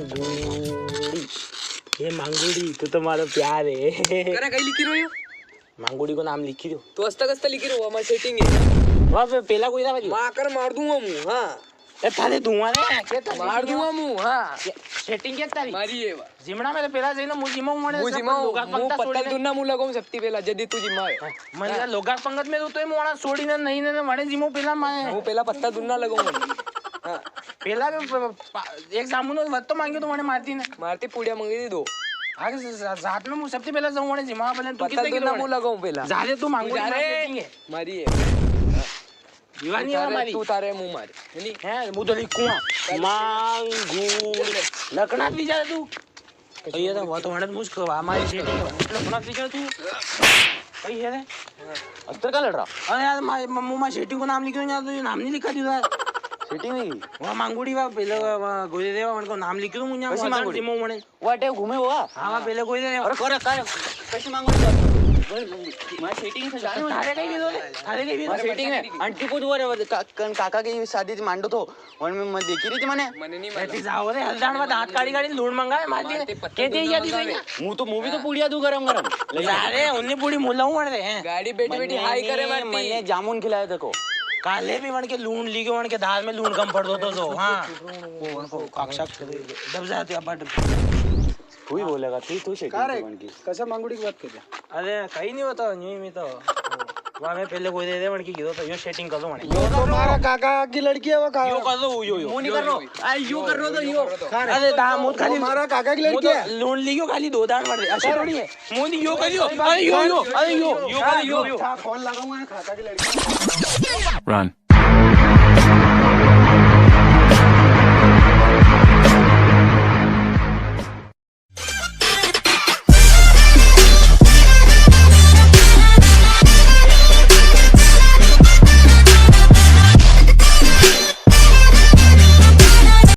मांगुड़ी, ये मांगुड़ी तो तुम्हारा प्यार है। करा काही लिखी रहो मांगुड़ी को नाम लिखी दो तो हस्ता कस्ता लिखी रहो हमारी सेटिंग है वहाँ पे पहला कोई था भाई मार दूंगा मुंह हाँ ए थाले धुआं रे के था मार दूंगा मुंह हाँ सेटिंग के तारी मारी है वा जिमणा में तो पहला से ना मुझ जिमा मने मुंह जिमा मुंह पत्तल दुन्ना मुंह लगाऊं सबती पहला जदी तू जिमा है મને લોગા पंगत में तो मोणा છોડીને નહીં ને મને જીમો પેલા માં હું પેલા પત્તા દુન્ના लगाऊं हां પેલા એક સામુનો વત તો માંગ્યો તો મને મારતી ને मारती पुड़िया मंगी दी दो आगे साथ में सबसे पहले जाऊं મને જીમા પેલે तू पत्ता दुन्ना मुंह लगाऊं पहला जाले तू मांगो सेटिंग है मारी है दीवानी है हमारी तू तारे मुंह मारे नहीं है मुंह तो लिखूंगा मांगू लकड़ा दी जा तू ये तो वो तो हड़त मुझको हमारी सेटिंग लकड़ा दी जा तू कहीं है रे अंतर का लड़ रहा अरे यार मम्मू मां सेटिंग को नाम लिखो यार तो नाम नहीं लिखा दिया सेटिंग नहीं वो मांगुड़ी वा पहले गोदे देवा उनको नाम लिख दो मुन्या कशी मांगुड़ी जिमो मने वाटे घूमे हुआ हां पहले कोई दे अरे कर कशी मांगुड़ी मैं सेटिंग से जाने थारे कहीं भी दो थारे कहीं भी सेटिंग है आंटी को दुआरे काका की शादी थी मांडो तो और मैं देखी रही थी मैंने नहीं ऐसे जाओ रे हलदान में दांत काड़ी काड़ी लूण मंगाए मारती के दे याद ही मुंह तो मूवी तो पूड़िया दू गरम गरम अरे उन्हें पूड़ी मुलाऊ मर रहे हैं गाड़ी बैठी बैठी हाई करे मारती मैंने जामुन खिलाया देखो काले भी वण के लूण ली के वण के दाल में लूण कम पड़ दो तो हां वो कक्षा दब जाते अब कोई बोलेगा तू सेटिंग की कसा मांगुड़ी की बात कर अरे कहीं नहीं होता नहीं मैं तो वहां में पहले कोई दे दे वण की गिरो तो यो सेटिंग कर दो वण यो तो हमारा काका की लड़की है वो यो कर दो यो मुंह नहीं कर रो अरे यो कर रो तो यो अरे दाम मुंह खाली हमारा काका की लड़की है लूण लियो खाली दो दान मार दे ऐसे थोड़ी है मुंह नहीं यो करियो अरे यो अरे यो कर यो फोन लगाऊंगा काका की लड़की Run.